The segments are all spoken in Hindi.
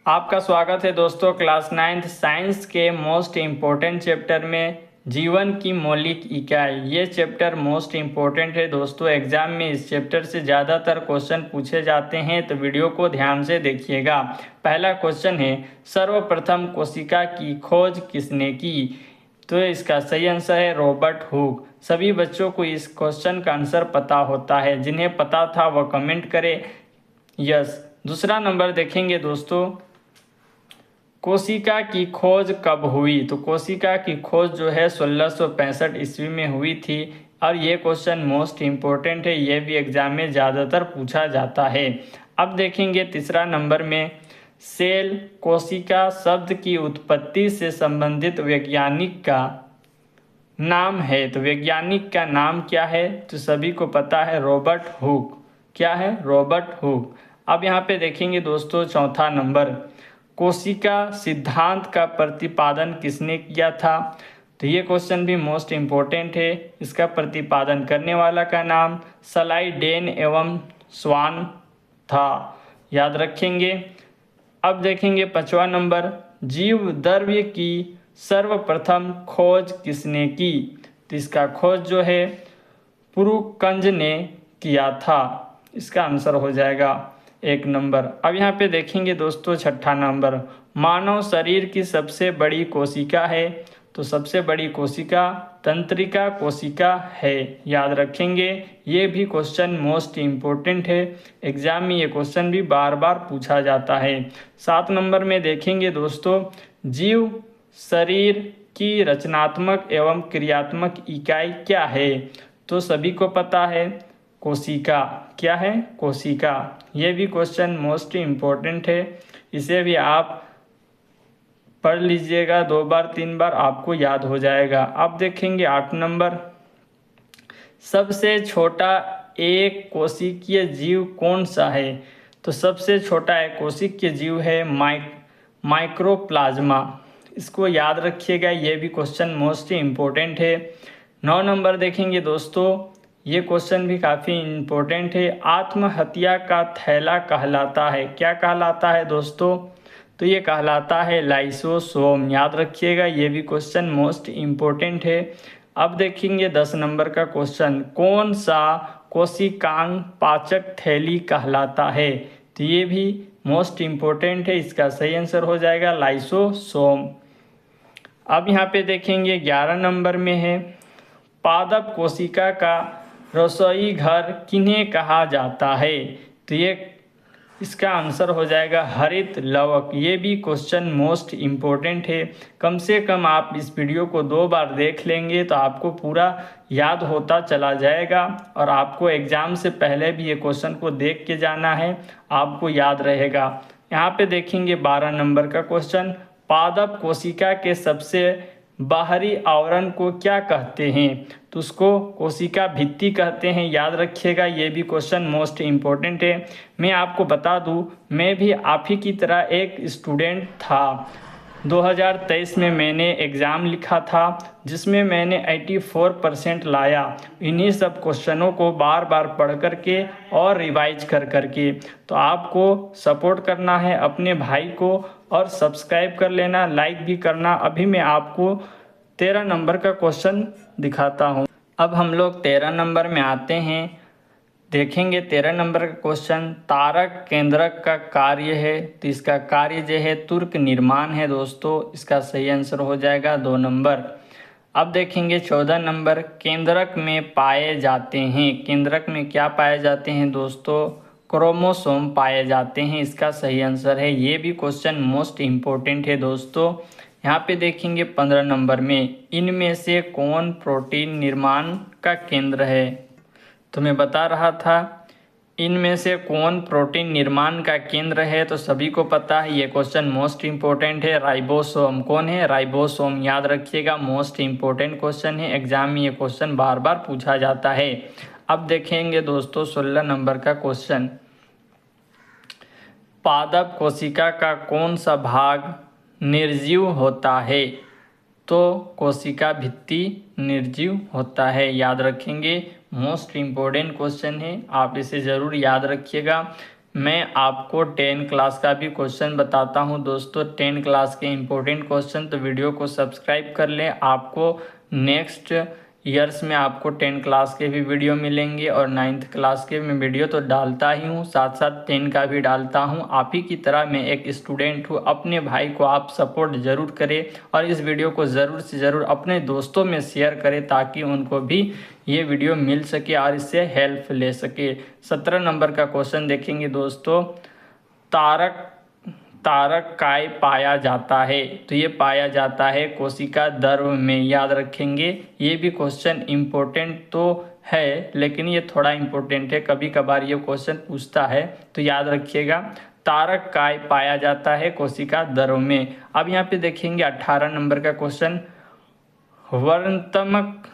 आपका स्वागत है दोस्तों क्लास 9th साइंस के मोस्ट इम्पोर्टेंट चैप्टर में जीवन की मौलिक इकाई। ये चैप्टर मोस्ट इम्पोर्टेंट है दोस्तों। एग्जाम में इस चैप्टर से ज़्यादातर क्वेश्चन पूछे जाते हैं, तो वीडियो को ध्यान से देखिएगा। पहला क्वेश्चन है, सर्वप्रथम कोशिका की खोज किसने की? तो इसका सही आंसर है रॉबर्ट हुक। सभी बच्चों को इस क्वेश्चन का आंसर पता होता है। जिन्हें पता था वह कमेंट करें यस। दूसरा नंबर देखेंगे दोस्तों, कोशिका की खोज कब हुई? तो कोशिका की खोज जो है 1665 ईस्वी में हुई थी और ये क्वेश्चन मोस्ट इम्पोर्टेंट है। ये भी एग्जाम में ज़्यादातर पूछा जाता है। अब देखेंगे तीसरा नंबर में, सेल कोशिका शब्द की उत्पत्ति से संबंधित वैज्ञानिक का नाम है। तो वैज्ञानिक का नाम क्या है? तो सभी को पता है रॉबर्ट हुक। क्या है? Robert Hooke. अब यहाँ पे देखेंगे दोस्तों चौथा नंबर, कोशिका सिद्धांत का प्रतिपादन किसने किया था? तो ये क्वेश्चन भी मोस्ट इम्पोर्टेंट है। इसका प्रतिपादन करने वाला का नाम स्लाइडेन एवं स्वान था, याद रखेंगे। अब देखेंगे पांचवा नंबर, जीव द्रव्य की सर्वप्रथम खोज किसने की? तो इसका खोज जो है पुरुकंज ने किया था। इसका आंसर हो जाएगा 1 नंबर। अब यहाँ पे देखेंगे दोस्तों छठा नंबर, मानव शरीर की सबसे बड़ी कोशिका है। तो सबसे बड़ी कोशिका तंत्रिका कोशिका है, याद रखेंगे। ये भी क्वेश्चन मोस्ट इम्पोर्टेंट है। एग्जाम में ये क्वेश्चन भी बार बार पूछा जाता है। 7 नंबर में देखेंगे दोस्तों, जीव शरीर की रचनात्मक एवं क्रियात्मक इकाई क्या है? तो सभी को पता है कोशिका। क्या है? कोशिका। ये भी क्वेश्चन मोस्ट इम्पोर्टेंट है। इसे भी आप पढ़ लीजिएगा 2 बार 3 बार, आपको याद हो जाएगा। अब देखेंगे 8 नंबर, सबसे छोटा एक कोशिकीय जीव कौन सा है? तो सबसे छोटा एक कोशिकीय जीव है माइक्रोप्लाज्मा। इसको याद रखिएगा, ये भी क्वेश्चन मोस्ट इम्पोर्टेंट है। 9 नंबर देखेंगे दोस्तों, ये क्वेश्चन भी काफ़ी इम्पोर्टेंट है। आत्महत्या का थैला कहलाता है, क्या कहलाता है दोस्तों? तो ये कहलाता है लाइसोसोम, याद रखिएगा। ये भी क्वेश्चन मोस्ट इम्पोर्टेंट है। अब देखेंगे 10 नंबर का क्वेश्चन, कौन सा कोशिकांग पाचक थैली कहलाता है? तो ये भी मोस्ट इम्पोर्टेंट है। इसका सही आंसर हो जाएगा लाइसोसोम। अब यहाँ पे देखेंगे 11 नंबर में है, पादप कोशिका का रसोई घर किन्हें कहा जाता है? तो ये इसका आंसर हो जाएगा हरित लवक। ये भी क्वेश्चन मोस्ट इम्पोर्टेंट है। कम से कम आप इस वीडियो को 2 बार देख लेंगे तो आपको पूरा याद होता चला जाएगा, और आपको एग्जाम से पहले भी ये क्वेश्चन को देख के जाना है, आपको याद रहेगा। यहाँ पे देखेंगे 12 नंबर का क्वेश्चन, पादप कोशिका के सबसे बाहरी आवरण को क्या कहते हैं? तो उसको कोशिका भित्ति कहते हैं, याद रखिएगा। ये भी क्वेश्चन मोस्ट इम्पोर्टेंट है। मैं आपको बता दूं, मैं भी आप ही की तरह एक स्टूडेंट था। 2023 में मैंने एग्ज़ाम लिखा था जिसमें मैंने 84% लाया। इन्हीं सब क्वेश्चनों को बार बार पढ़ करके और रिवाइज कर करके। तो आपको सपोर्ट करना है अपने भाई को, और सब्सक्राइब कर लेना, लाइक भी करना। अभी मैं आपको 13 नंबर का क्वेश्चन दिखाता हूँ। अब हम लोग 13 नंबर में आते हैं। देखेंगे 13 नंबर का क्वेश्चन, तारक केंद्रक का कार्य है। तो इसका कार्य जो है तुर्क निर्माण है दोस्तों। इसका सही आंसर हो जाएगा 2 नंबर। अब देखेंगे 14 नंबर, केंद्रक में पाए जाते हैं। केंद्रक में क्या पाए जाते हैं दोस्तों? क्रोमोसोम पाए जाते हैं। इसका सही आंसर है। ये भी क्वेश्चन मोस्ट इम्पोर्टेंट है दोस्तों। यहाँ पे देखेंगे 15 नंबर में, इनमें से कौन प्रोटीन निर्माण का केंद्र है? तो मैं बता रहा था इनमें से कौन प्रोटीन निर्माण का केंद्र है। तो सभी को पता है, ये क्वेश्चन मोस्ट इम्पोर्टेंट है। राइबोसोम। कौन है? राइबोसोम, याद रखिएगा। मोस्ट इम्पोर्टेंट क्वेश्चन है। एग्जाम में ये क्वेश्चन बार बार पूछा जाता है। अब देखेंगे दोस्तों 16 नंबर का क्वेश्चन, पादप कोशिका का कौन सा भाग निर्जीव होता है? तो कोशिका भित्ति निर्जीव होता है, याद रखेंगे। मोस्ट इम्पोर्टेंट क्वेश्चन है, आप इसे ज़रूर याद रखिएगा। मैं आपको 10 क्लास का भी क्वेश्चन बताता हूं दोस्तों, 10 क्लास के इम्पोर्टेंट क्वेश्चन। तो वीडियो को सब्सक्राइब कर लें। आपको नेक्स्ट ईयर्स में आपको 10 क्लास के भी वीडियो मिलेंगे और 9th क्लास के मैं वीडियो तो डालता ही हूँ, साथ साथ 10 का भी डालता हूँ। आप ही की तरह मैं एक स्टूडेंट हूँ। अपने भाई को आप सपोर्ट ज़रूर करें और इस वीडियो को ज़रूर से ज़रूर अपने दोस्तों में शेयर करें ताकि उनको भी ये वीडियो मिल सके और इससे हेल्प ले सके। 17 नंबर का क्वेश्चन देखेंगे दोस्तों। तारक तारक काय पाया जाता है? तो ये पाया जाता है कोशिका द्रव में, याद रखेंगे। ये भी क्वेश्चन इम्पोर्टेंट तो है लेकिन ये थोड़ा इम्पोर्टेंट है, कभी कभार ये क्वेश्चन पूछता है, तो याद रखिएगा। तारक काय पाया जाता है कोशिका द्रव में। अब यहाँ पे देखेंगे 18 नंबर का क्वेश्चन। वर्णनात्मक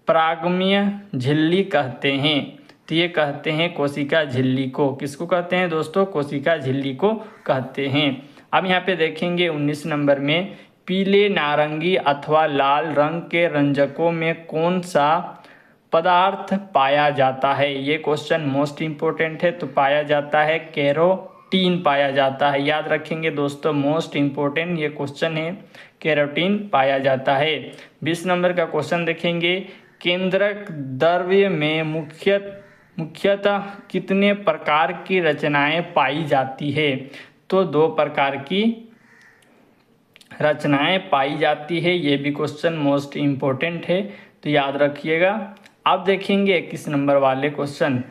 परागमीय झिल्ली कहते हैं। तो ये कहते हैं कोशिका झिल्ली को। किसको कहते हैं दोस्तों? कोशिका झिल्ली को कहते हैं। अब यहाँ पे देखेंगे 19 नंबर में, पीले, नारंगी अथवा लाल रंग के रंजकों में कौन सा पदार्थ पाया जाता है? ये क्वेश्चन मोस्ट इम्पोर्टेंट है। तो पाया जाता है कैरोटीन पाया जाता है, याद रखेंगे दोस्तों, मोस्ट इम्पोर्टेंट ये क्वेश्चन है। कैरोटीन पाया जाता है। 20 नंबर का क्वेश्चन देखेंगे। केंद्रक द्रव्य में मुख्यतः कितने प्रकार की रचनाएं पाई जाती है? तो 2 प्रकार की रचनाएं पाई जाती है। ये भी क्वेश्चन मोस्ट इम्पोर्टेंट है, तो याद रखिएगा। अब देखेंगे 21 नंबर वाले क्वेश्चन।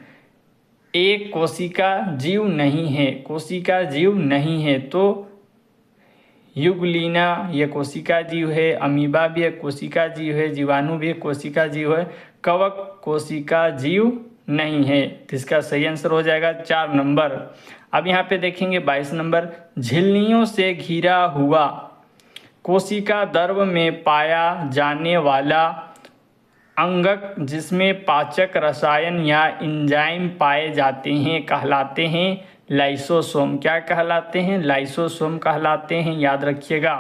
एक कोशिका जीव नहीं है, कोशिका जीव नहीं है तो युगलीना ये कोशिका जीव है, अमीबा भी एक कोशिका जीव है, जीवाणु भी एक कोशिका जीव है, कवक कोशिका जीव नहीं है। तो इसका सही आंसर हो जाएगा 4 नंबर। अब यहाँ पे देखेंगे 22 नंबर। झिल्लियों से घिरा हुआ कोशिका द्रव में पाया जाने वाला अंगक जिसमें पाचक रसायन या एंजाइम पाए जाते हैं कहलाते हैं लाइसोसोम। क्या कहलाते हैं? लाइसोसोम कहलाते हैं, याद रखिएगा।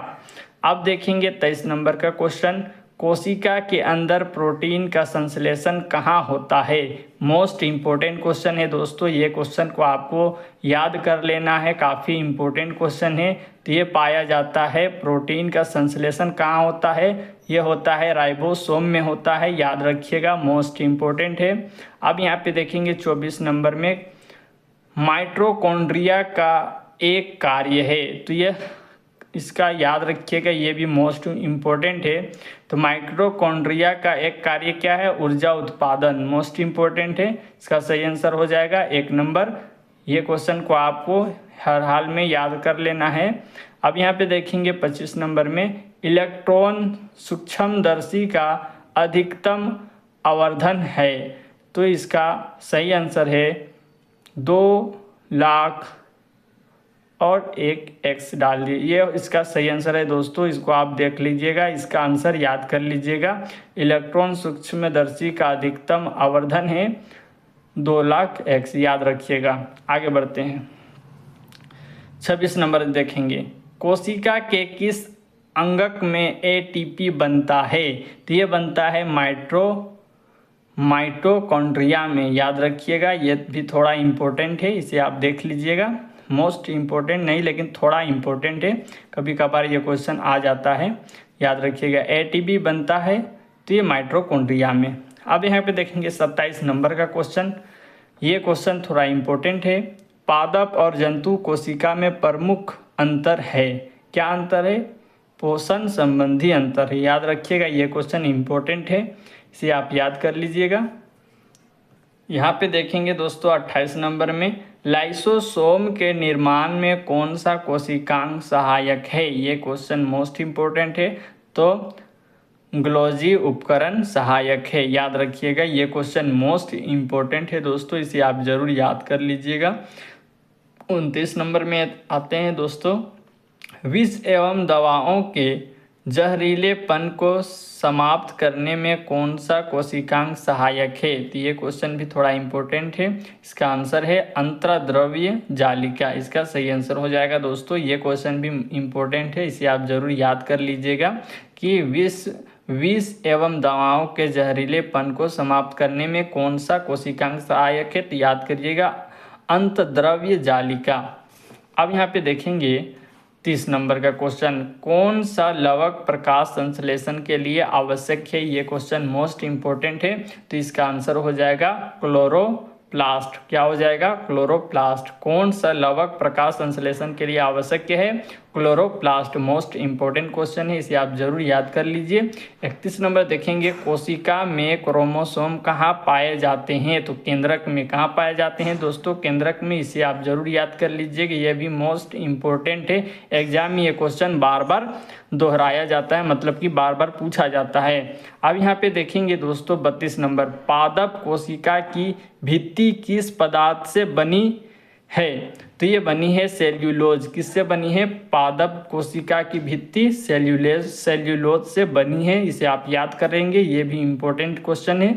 अब देखेंगे 23 नंबर का क्वेश्चन। कोशिका के अंदर प्रोटीन का संश्लेषण कहाँ होता है? मोस्ट इम्पोर्टेंट क्वेश्चन है दोस्तों, ये क्वेश्चन को आपको याद कर लेना है, काफ़ी इम्पोर्टेंट क्वेश्चन है। तो ये पाया जाता है, प्रोटीन का संश्लेषण कहाँ होता है? ये होता है राइबोसोम में होता है, याद रखिएगा, मोस्ट इम्पोर्टेंट है। अब यहाँ पे देखेंगे 24 नंबर में, माइटोकॉन्ड्रिया का एक कार्य है। तो ये इसका याद रखिएगा, ये भी मोस्ट इम्पोर्टेंट है। तो माइटोकॉन्ड्रिया का एक कार्य क्या है? ऊर्जा उत्पादन, मोस्ट इम्पोर्टेंट है। इसका सही आंसर हो जाएगा 1 नंबर। ये क्वेश्चन को आपको हर हाल में याद कर लेना है। अब यहाँ पे देखेंगे 25 नंबर में, इलेक्ट्रॉन सूक्ष्मदर्शी का अधिकतम आवर्धन है। तो इसका सही आंसर है 2 लाख और एक x डाल दिए, ये इसका सही आंसर है दोस्तों। इसको आप देख लीजिएगा, इसका आंसर याद कर लीजिएगा। इलेक्ट्रॉन सूक्ष्मदर्शी का अधिकतम आवर्धन है 2 लाख x, याद रखिएगा। आगे बढ़ते हैं, 26 नंबर देखेंगे। कोशिका के किस अंगक में ATP बनता है? तो ये बनता है माइटोकॉन्ड्रिया में, याद रखिएगा। ये भी थोड़ा इम्पोर्टेंट है, इसे आप देख लीजिएगा। मोस्ट इम्पोर्टेंट नहीं लेकिन थोड़ा इम्पोर्टेंट है, कभी कभार ये क्वेश्चन आ जाता है, याद रखिएगा। ATP बनता है तो ये माइटोकॉन्ड्रिया में। अब यहाँ पे देखेंगे 27 नंबर का क्वेश्चन। ये क्वेश्चन थोड़ा इम्पोर्टेंट है। पादप और जंतु कोशिका में प्रमुख अंतर है। क्या अंतर है? पोषण संबंधी अंतर है, याद रखिएगा। ये क्वेश्चन इम्पोर्टेंट है, इसे आप याद कर लीजिएगा। यहाँ पे देखेंगे दोस्तों 28 नंबर में, लाइसोसोम के निर्माण में कौन सा कोशिकांग सहायक है? ये क्वेश्चन मोस्ट इम्पोर्टेंट है। तो ग्लोजी उपकरण सहायक है, याद रखिएगा। ये क्वेश्चन मोस्ट इम्पोर्टेंट है दोस्तों, इसे आप जरूर याद कर लीजिएगा। 29 नंबर में आते हैं दोस्तों, विष एवं दवाओं के जहरीलेपन को समाप्त करने में कौन सा कोशिकांग सहायक है? तो ये क्वेश्चन भी थोड़ा इम्पोर्टेंट है। इसका आंसर है अंतर्द्रव्य जालिका, इसका सही आंसर हो जाएगा दोस्तों। ये क्वेश्चन भी इम्पोर्टेंट है, इसे आप जरूर याद कर लीजिएगा कि विष एवं दवाओं के जहरीलेपन को समाप्त करने में कौन सा कोशिकांग सहायक है? तो याद करिएगा अंतद्रव्य जालिका। अब यहाँ पे देखेंगे 30 नंबर का क्वेश्चन, कौन सा लवक प्रकाश संश्लेषण के लिए आवश्यक है? ये क्वेश्चन मोस्ट इंपोर्टेंट है, तो इसका आंसर हो जाएगा क्लोरोप्लास्ट। क्या हो जाएगा? क्लोरोप्लास्ट। कौन सा लवक प्रकाश संश्लेषण के लिए आवश्यक है? क्लोरोप्लास्ट। मोस्ट इंपोर्टेंट क्वेश्चन है, इसे आप जरूर याद कर लीजिए। 31 नंबर देखेंगे, कोशिका में क्रोमोसोम कहाँ पाए जाते हैं? तो केंद्रक में। कहाँ पाए जाते हैं दोस्तों? केंद्रक में। इसे आप जरूर याद कर लीजिए कि यह भी मोस्ट इंपोर्टेंट है। एग्जाम में ये क्वेश्चन बार बार दोहराया जाता है, मतलब कि बार बार पूछा जाता है। अब यहाँ पे देखेंगे दोस्तों 32 नंबर, पादप कोशिका की भित्ति किस पदार्थ से बनी है? तो ये बनी है सेल्यूलोज। किससे बनी है? पादप कोशिका की भित्ति सेल्यूलोज से बनी है। इसे आप याद करेंगे, ये भी इम्पोर्टेंट क्वेश्चन है।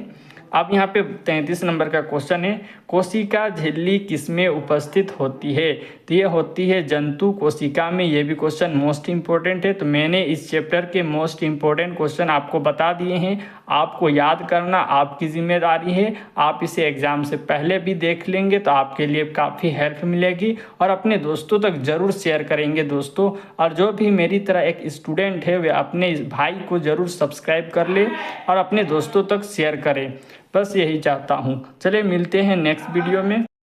अब यहाँ पे 33 नंबर का क्वेश्चन है, कोशिका झिल्ली किसमें उपस्थित होती है? तो ये होती है जंतु कोशिका में। ये भी क्वेश्चन मोस्ट इंपॉर्टेंट है। तो मैंने इस चैप्टर के मोस्ट इंपॉर्टेंट क्वेश्चन आपको बता दिए हैं, आपको याद करना आपकी जिम्मेदारी है। आप इसे एग्जाम से पहले भी देख लेंगे तो आपके लिए काफ़ी हेल्प मिलेगी, और अपने दोस्तों तक जरूर शेयर करेंगे दोस्तों। और जो भी मेरी तरह एक स्टूडेंट है वे अपने इस भाई को जरूर सब्सक्राइब कर ले और अपने दोस्तों तक शेयर करें। बस यही चाहता हूँ। चलिए मिलते हैं नेक्स्ट वीडियो में।